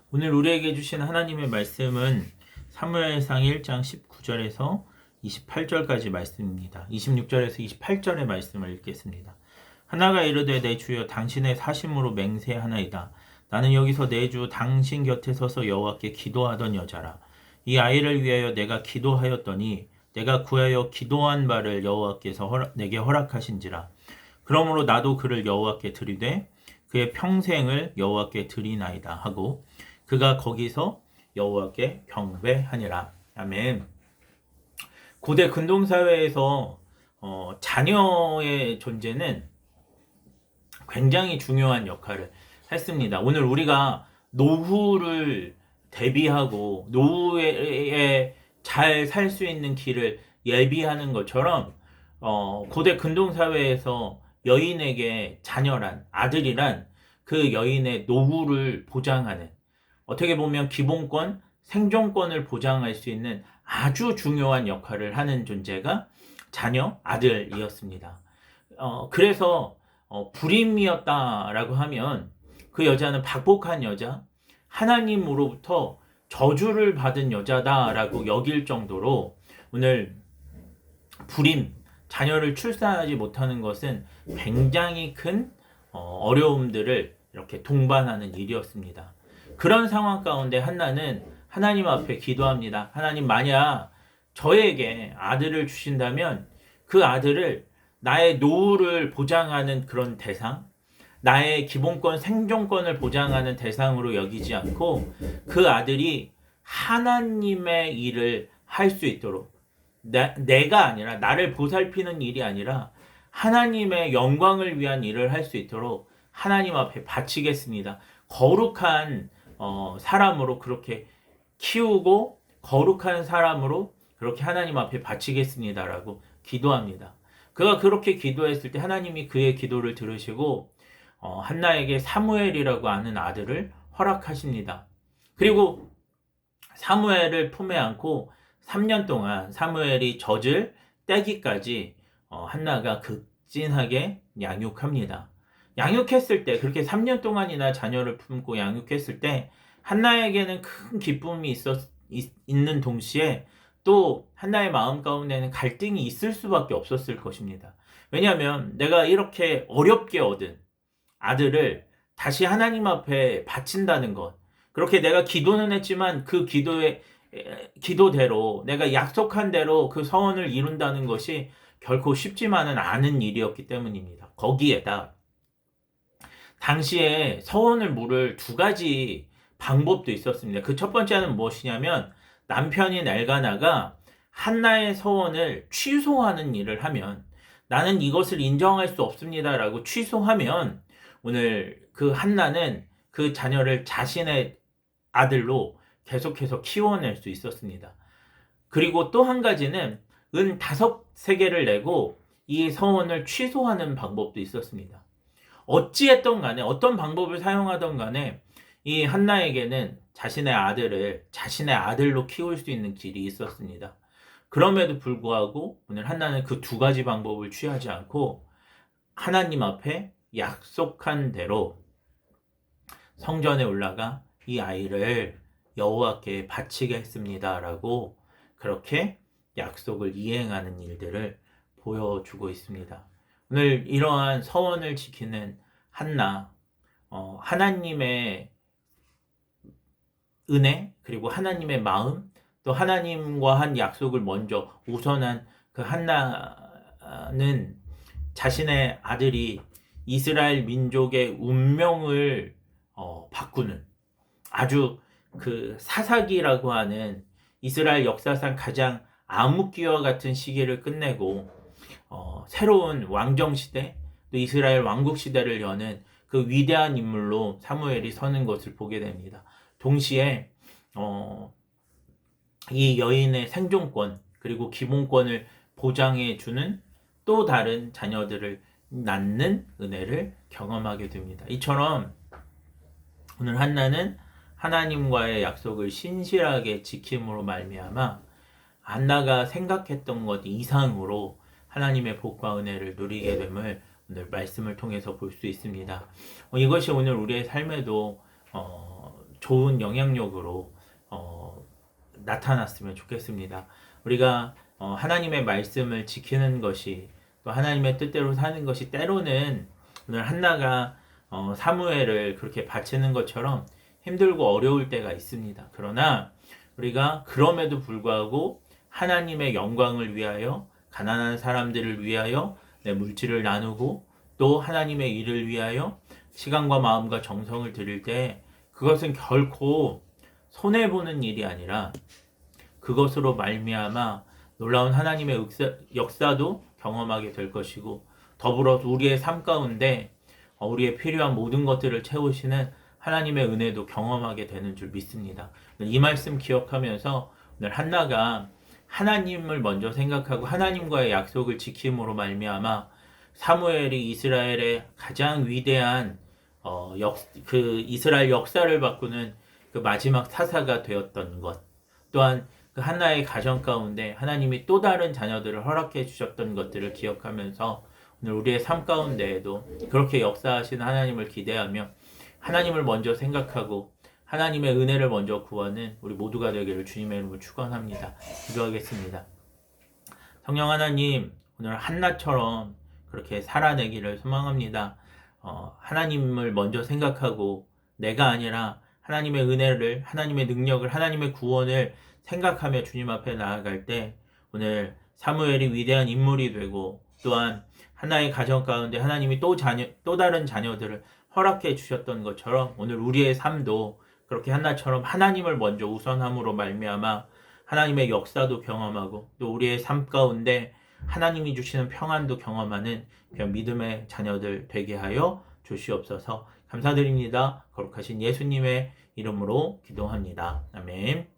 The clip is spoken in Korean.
오늘 우리에게 주신 하나님의 말씀은 사무엘상 1장 19절에서 28절까지 말씀입니다. 26절에서 28절의 말씀을 읽겠습니다. 하나가 이르되 내 주여 당신의 사심으로 맹세하나이다. 나는 여기서 내 주 당신 곁에 서서 여호와께 기도하던 여자라. 이 아이를 위하여 내가 기도하였더니 내가 구하여 기도한 바를 여호와께서 내게 허락하신지라. 그러므로 나도 그를 여호와께 드리되 그의 평생을 여호와께 드리나이다 하고 그가 거기서 여호와께 경배하니라. 아멘. 고대 근동사회에서 자녀의 존재는 굉장히 중요한 역할을 했습니다. 오늘 우리가 노후를 대비하고 노후에 잘 살 수 있는 길을 예비하는 것처럼 고대 근동사회에서 여인에게 자녀란 아들이란 그 여인의 노후를 보장하는 어떻게 보면 기본권, 생존권을 보장할 수 있는 아주 중요한 역할을 하는 존재가 자녀, 아들이었습니다. 그래서 불임이었다라고 하면 그 여자는 박복한 여자, 하나님으로부터 저주를 받은 여자다라고 여길 정도로 오늘 불임, 자녀를 출산하지 못하는 것은 굉장히 큰 어려움들을 이렇게 동반하는 일이었습니다. 그런 상황 가운데 한나는 하나님 앞에 기도합니다. 하나님, 만약 저에게 아들을 주신다면 그 아들을 나의 노후를 보장하는 그런 대상, 나의 기본권, 생존권을 보장하는 대상으로 여기지 않고 그 아들이 하나님의 일을 할 수 있도록 내가 아니라 나를 보살피는 일이 아니라 하나님의 영광을 위한 일을 할 수 있도록 하나님 앞에 바치겠습니다. 거룩한 사람으로 그렇게 키우고 거룩한 사람으로 그렇게 하나님 앞에 바치겠습니다라고 기도합니다. 그가 그렇게 기도했을 때 하나님이 그의 기도를 들으시고 한나에게 사무엘이라고 하는 아들을 허락하십니다. 그리고 사무엘을 품에 안고 3년 동안 사무엘이 젖을 떼기까지 한나가 극진하게 양육합니다. 양육했을 때 그렇게 3년 동안이나 자녀를 품고 양육했을 때 한나에게는 큰 기쁨이 있는 동시에 또 한나의 마음 가운데는 갈등이 있을 수밖에 없었을 것입니다. 왜냐하면 내가 이렇게 어렵게 얻은 아들을 다시 하나님 앞에 바친다는 것, 그렇게 내가 기도는 했지만 그 기도대로 내가 약속한 대로 그 서원을 이룬다는 것이 결코 쉽지만은 않은 일이었기 때문입니다. 거기에다 당시에 서원을 물을 두 가지 방법도 있었습니다. 그 첫 번째는 무엇이냐면 남편인 엘가나가 한나의 서원을 취소하는 일을 하면 나는 이것을 인정할 수 없습니다라고 취소하면 오늘 그 한나는 그 자녀를 자신의 아들로 계속해서 키워낼 수 있었습니다. 그리고 또 한 가지는 은 5세겔을 내고 이 서원을 취소하는 방법도 있었습니다. 어찌했던 간에 어떤 방법을 사용하던 간에 이 한나에게는 자신의 아들을 자신의 아들로 키울 수 있는 길이 있었습니다. 그럼에도 불구하고 오늘 한나는 그 두 가지 방법을 취하지 않고 하나님 앞에 약속한 대로 성전에 올라가 이 아이를 여호와께 바치겠습니다라고 그렇게 약속을 이행하는 일들을 보여주고 있습니다. 오늘 이러한 서원을 지키는 한나, 하나님의 은혜, 그리고 하나님의 마음, 또 하나님과 한 약속을 먼저 우선한 그 한나는 자신의 아들이 이스라엘 민족의 운명을 바꾸는 아주 그 사사기라고 하는 이스라엘 역사상 가장 암흑기와 같은 시기를 끝내고 새로운 왕정시대, 또 이스라엘 왕국시대를 여는 그 위대한 인물로 사무엘이 서는 것을 보게 됩니다. 동시에 이 여인의 생존권 그리고 기본권을 보장해주는 또 다른 자녀들을 낳는 은혜를 경험하게 됩니다. 이처럼 오늘 한나는 하나님과의 약속을 신실하게 지킴으로 말미암아 한나가 생각했던 것 이상으로 하나님의 복과 은혜를 누리게 됨을 오늘 말씀을 통해서 볼 수 있습니다. 이것이 오늘 우리의 삶에도 좋은 영향력으로 나타났으면 좋겠습니다. 우리가 하나님의 말씀을 지키는 것이 또 하나님의 뜻대로 사는 것이 때로는 오늘 한나가 사무엘을 그렇게 바치는 것처럼 힘들고 어려울 때가 있습니다. 그러나 우리가 그럼에도 불구하고 하나님의 영광을 위하여 가난한 사람들을 위하여 내 물질을 나누고 또 하나님의 일을 위하여 시간과 마음과 정성을 드릴 때 그것은 결코 손해보는 일이 아니라 그것으로 말미암아 놀라운 하나님의 역사도 경험하게 될 것이고 더불어서 우리의 삶 가운데 우리의 필요한 모든 것들을 채우시는 하나님의 은혜도 경험하게 되는 줄 믿습니다. 이 말씀 기억하면서 오늘 한나가 하나님을 먼저 생각하고 하나님과의 약속을 지킴으로 말미암아 사무엘이 이스라엘의 가장 위대한 그 이스라엘 역사를 바꾸는 그 마지막 사사가 되었던 것, 또한 그 한나의 가정 가운데 하나님이 또 다른 자녀들을 허락해 주셨던 것들을 기억하면서 오늘 우리의 삶 가운데에도 그렇게 역사하시는 하나님을 기대하며 하나님을 먼저 생각하고 하나님의 은혜를 먼저 구하는 우리 모두가 되기를 주님의 이름으로 축원합니다. 기도하겠습니다. 성령 하나님, 오늘 한나처럼 그렇게 살아내기를 소망합니다. 하나님을 먼저 생각하고 내가 아니라 하나님의 은혜를, 하나님의 능력을, 하나님의 구원을 생각하며 주님 앞에 나아갈 때 오늘 사무엘이 위대한 인물이 되고 또한 하나의 가정 가운데 하나님이 또 다른 자녀들을 허락해 주셨던 것처럼 오늘 우리의 삶도 그렇게 한나처럼 하나님을 먼저 우선함으로 말미암아 하나님의 역사도 경험하고 또 우리의 삶 가운데 하나님이 주시는 평안도 경험하는 그런 믿음의 자녀들 되게 하여 주시옵소서. 감사드립니다. 거룩하신 예수님의 이름으로 기도합니다. 아멘.